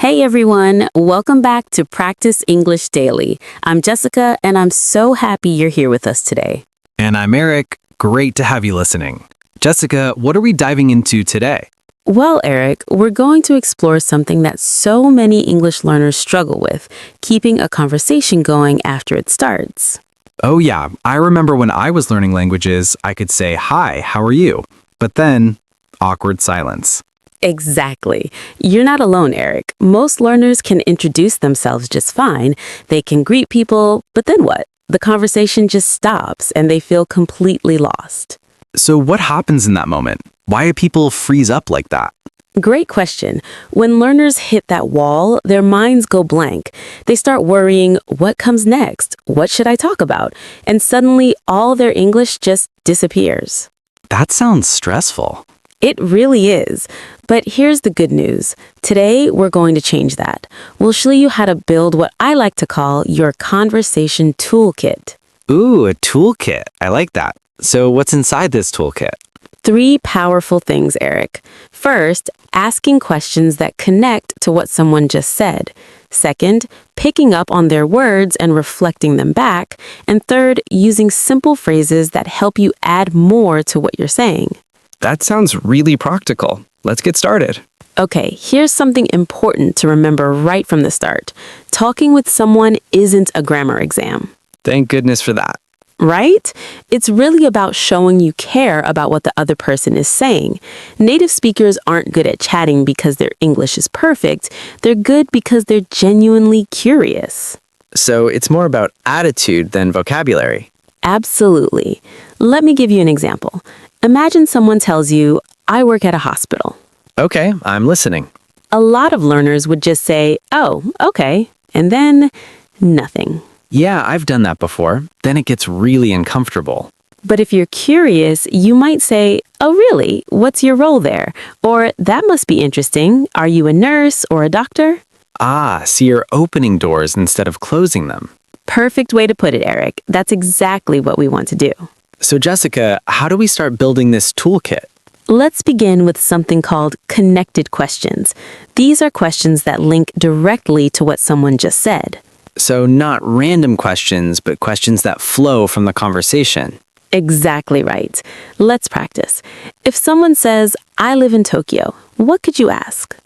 Hey everyone, welcome back to Practice English Daily. I'm Jessica, and I'm so happy you're here with us today. And I'm Eric. Great to have you listening. Jessica, what are we diving into today? Well, Eric, we're going to explore something that so many English learners struggle with, keeping a conversation going after it starts. Oh yeah, I remember when I was learning languages, I could say, "Hi, how are you?" But then, awkward silence. Exactly. You're not alone, Eric. Most learners can introduce themselves just fine. They can greet people, but then what? The conversation just stops and they feel completely lost. So what happens in that moment? Why do people freeze up like that? Great question. When learners hit that wall, their minds go blank. They start worrying, what comes next? What should I talk about? And suddenly all their English just disappears. That sounds stressful. It really is. But here's the good news. Today, we're going to change that. We'll show you how to build what I like to call your conversation toolkit. Ooh, a toolkit. I like that. So what's inside this toolkit? 3 powerful things, Eric. First, asking questions that connect to what someone just said. Second, picking up on their words and reflecting them back. And third, using simple phrases that help you add more to what you're saying. That sounds really practical. Let's get started. Okay, here's something important to remember right from the start. Talking with someone isn't a grammar exam, Thank goodness for that. right? It's really about showing you care about what the other person is saying. Native speakers aren't good at chatting because their English is perfect. They're good because they're genuinely curious. So it's more about attitude than vocabulary. Absolutely. Let me give you an example. Imagine someone tells you, I work at a hospital. Okay, I'm listening. A lot of learners would just say, oh, okay, and then nothing. Yeah, I've done that before. Then it gets really uncomfortable. But if you're curious, you might say, oh, really? What's your role there? Or that must be interesting. Are you a nurse or a doctor? Ah, so you're opening doors instead of closing them. Perfect way to put it, Eric. That's exactly what we want to do. So Jessica, how do we start building this toolkit? Let's begin with something called connected questions. These are questions that link directly to what someone just said. So not random questions, but questions that flow from the conversation. Exactly right. Let's practice. If someone says, I live in Tokyo, what could you ask?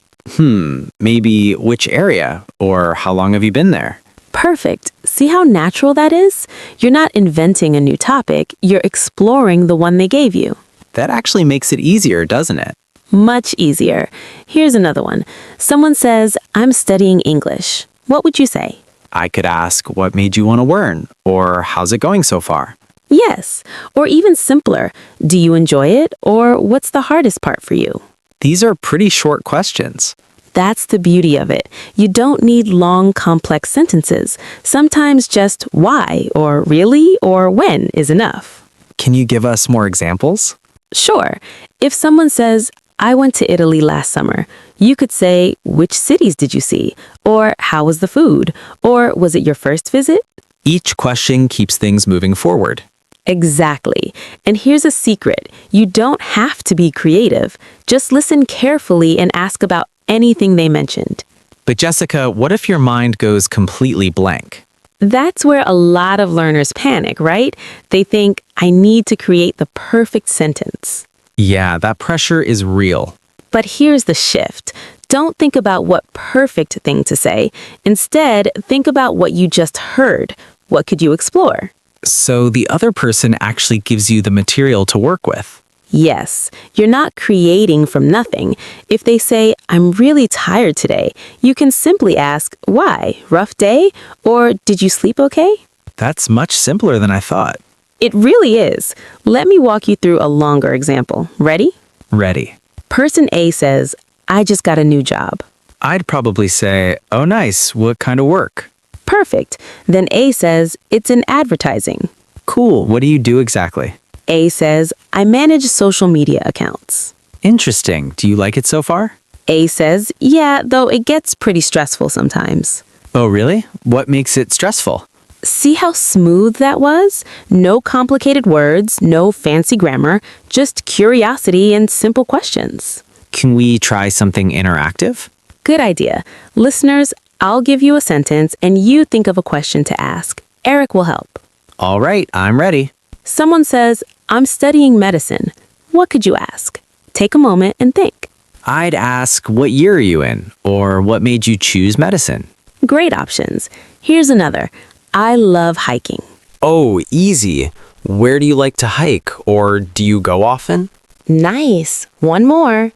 Maybe which area, or how long have you been there? Perfect. See how natural that is? You're not inventing a new topic, you're exploring the one they gave you. That actually makes it easier, doesn't it? Much easier. Here's another one. Someone says, I'm studying English. What would you say? I could ask, what made you want to learn? Or how's it going so far? Yes. Or even simpler, do you enjoy it? Or what's the hardest part for you? These are pretty short questions. That's the beauty of it. You don't need long, complex sentences. Sometimes just why, or really, or when is enough. Can you give us more examples? Sure. If someone says, I went to Italy last summer, you could say, which cities did you see? Or how was the food? Or was it your first visit? Each question keeps things moving forward. Exactly. And here's a secret. You don't have to be creative. Just listen carefully and ask about anything they mentioned. But Jessica, what if your mind goes completely blank? That's where a lot of learners panic, right? They think, I need to create the perfect sentence. Yeah, that pressure is real. But here's the shift. Don't think about what perfect thing to say. Instead, think about what you just heard. What could you explore? So the other person actually gives you the material to work with. Yes, you're not creating from nothing. If they say, I'm really tired today, you can simply ask, why? Rough day? Or did you sleep okay? That's much simpler than I thought. It really is. Let me walk you through a longer example. Ready? Ready. Person A says, I just got a new job. I'd probably say, oh nice, what kind of work? Perfect. Then A says, it's in advertising. Cool, what do you do exactly? A says, I manage social media accounts. Interesting, do you like it so far? A says, yeah, though it gets pretty stressful sometimes. Oh really? What makes it stressful? See how smooth that was? No complicated words, no fancy grammar, just curiosity and simple questions. Can we try something interactive? Good idea. Listeners, I'll give you a sentence and you think of a question to ask. Eric will help. All right, I'm ready. Someone says, I'm studying medicine. What could you ask? Take a moment and think. I'd ask, what year are you in? Or what made you choose medicine? Great options. Here's another. I love hiking. Oh, easy. Where do you like to hike, or do you go often? Nice. One more.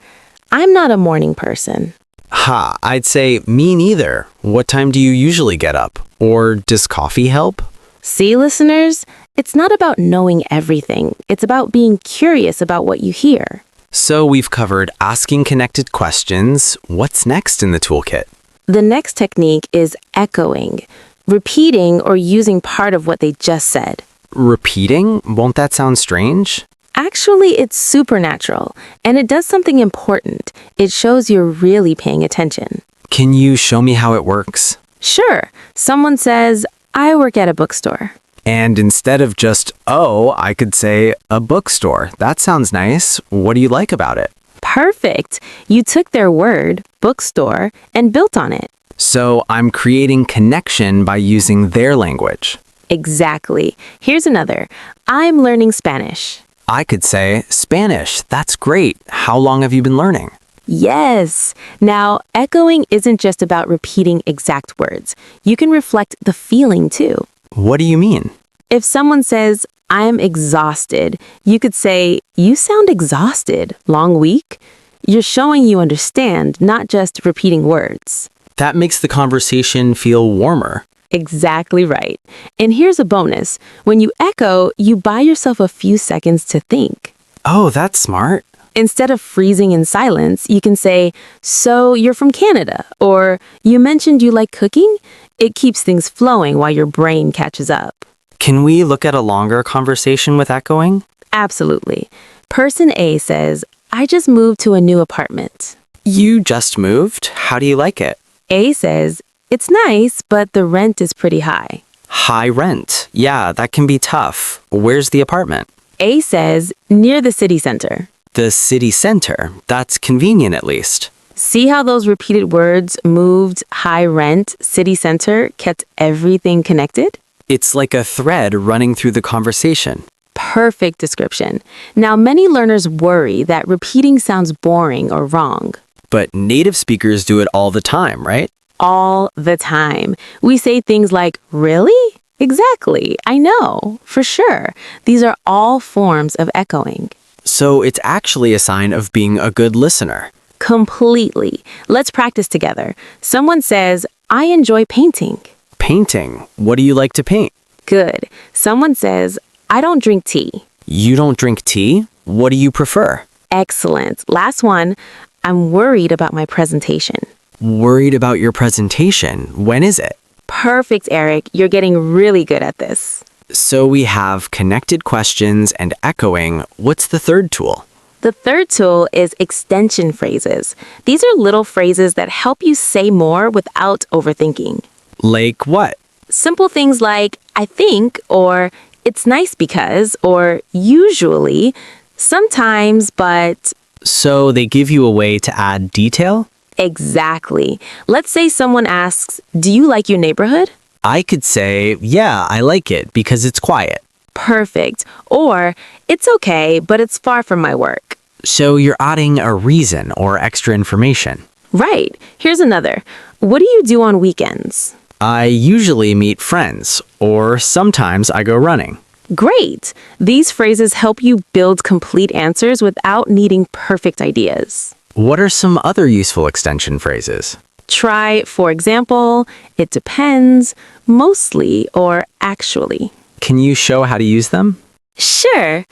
I'm not a morning person. Ha, I'd say me neither. What time do you usually get up? Or does coffee help? See, listeners, it's not about knowing everything. It's about being curious about what you hear. So we've covered asking connected questions. What's next in the toolkit? The next technique is echoing, repeating or using part of what they just said. Repeating? Won't that sound strange? Actually, it's supernatural, and it does something important. It shows you're really paying attention. Can you show me how it works? Sure, someone says, I work at a bookstore. And instead of just, oh, I could say a bookstore. That sounds nice. What do you like about it? Perfect. You took their word, bookstore, and built on it. So I'm creating connection by using their language. Exactly. Here's another. I'm learning Spanish. I could say, Spanish. That's great. How long have you been learning? Yes. Now, echoing isn't just about repeating exact words. You can reflect the feeling too. What do you mean? If someone says, I'm exhausted, you could say, you sound exhausted. Long week? You're showing you understand, not just repeating words. That makes the conversation feel warmer. Exactly right. And here's a bonus. When you echo, you buy yourself a few seconds to think. Oh, that's smart. Instead of freezing in silence, you can say, so you're from Canada, or you mentioned you like cooking? It keeps things flowing while your brain catches up. Can we look at a longer conversation with echoing? Absolutely. Person A says, I just moved to a new apartment. You just moved? How do you like it? A says, it's nice, but the rent is pretty high. High rent. Yeah, that can be tough. Where's the apartment? A says, near the city center. The city center. That's convenient at least. See how those repeated words, moved, high rent, city center, kept everything connected? It's like a thread running through the conversation. Perfect description. Now, many learners worry that repeating sounds boring or wrong. But native speakers do it all the time, right? All the time. We say things like, really? Exactly. I know. For sure. These are all forms of echoing. So it's actually a sign of being a good listener. Completely. Let's practice together. Someone says, I enjoy painting. Painting. What do you like to paint? Good. Someone says, I don't drink tea. You don't drink tea? What do you prefer? Excellent. Last one. I'm worried about my presentation. Worried about your presentation. When is it? Perfect, Eric. You're getting really good at this. So we have connected questions and echoing. What's the third tool? The third tool is extension phrases. These are little phrases that help you say more without overthinking. Like what? Simple things like, I think, or it's nice because, or usually, sometimes, but... So they give you a way to add detail? Exactly. Let's say someone asks, do you like your neighborhood? I could say, yeah, I like it because it's quiet. Perfect. Or, it's okay, but it's far from my work. So you're adding a reason or extra information. Right. Here's another. What do you do on weekends? I usually meet friends, or sometimes I go running. Great. These phrases help you build complete answers without needing perfect ideas. What are some other useful extension phrases? Try, for example, it depends, mostly, or actually. Can you show how to use them? Sure.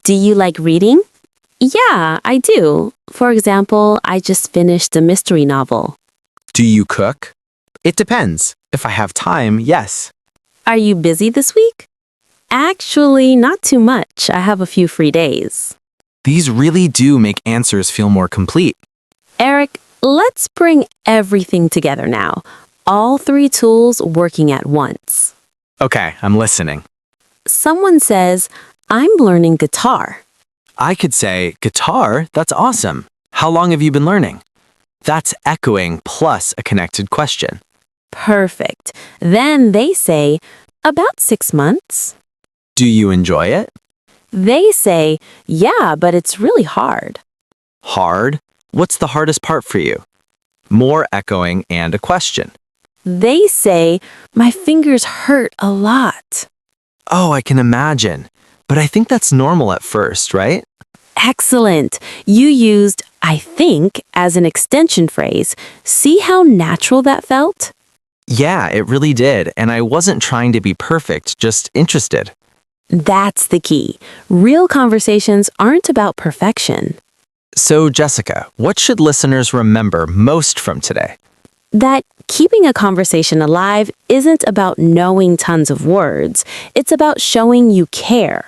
Do you like reading? Yeah, I do. For example, I just finished a mystery novel. Do you cook? It depends. If I have time, yes. Are you busy this week? Actually, not too much. I have a few free days. These really do make answers feel more complete. Eric, let's bring everything together now. All three tools working at once. Okay, I'm listening. Someone says, I'm learning guitar. I could say, guitar? That's awesome. How long have you been learning? That's echoing plus a connected question. Perfect. Then they say, about 6 months. Do you enjoy it? They say, yeah, but it's really hard. Hard? What's the hardest part for you? More echoing and a question. They say, my fingers hurt a lot. Oh, I can imagine. But I think that's normal at first, right? Excellent. You used I think as an extension phrase. See how natural that felt? Yeah, it really did. And I wasn't trying to be perfect, just interested. That's the key. Real conversations aren't about perfection. So, Jessica, what should listeners remember most from today? That keeping a conversation alive isn't about knowing tons of words. It's about showing you care.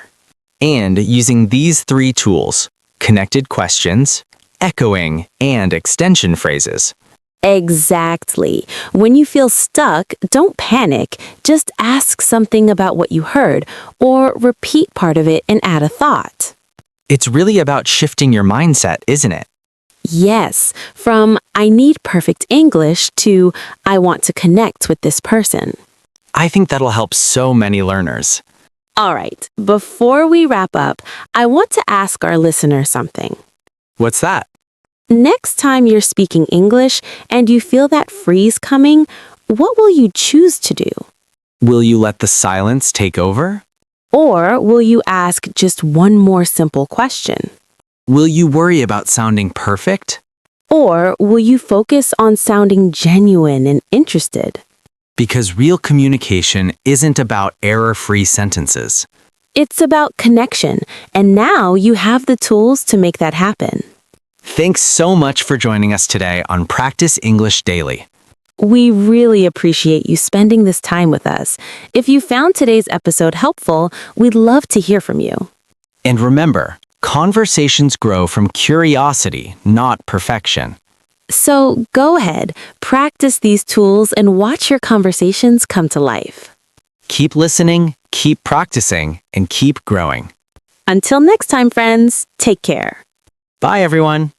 And using these 3 tools: connected questions, echoing, and extension phrases. Exactly. When you feel stuck, don't panic. Just ask something about what you heard or repeat part of it and add a thought. It's really about shifting your mindset, isn't it? Yes, from I need perfect English to I want to connect with this person. I think that'll help so many learners. All right, before we wrap up, I want to ask our listener something. What's that? Next time you're speaking English and you feel that freeze coming, what will you choose to do? Will you let the silence take over? Or will you ask just one more simple question? Will you worry about sounding perfect? Or will you focus on sounding genuine and interested? Because real communication isn't about error-free sentences. It's about connection, and now you have the tools to make that happen. Thanks so much for joining us today on Practice English Daily. We really appreciate you spending this time with us. If you found today's episode helpful, we'd love to hear from you. And remember, conversations grow from curiosity, not perfection. So go ahead, practice these tools and watch your conversations come to life. Keep listening, keep practicing, and keep growing. Until next time, friends, take care. Bye, everyone.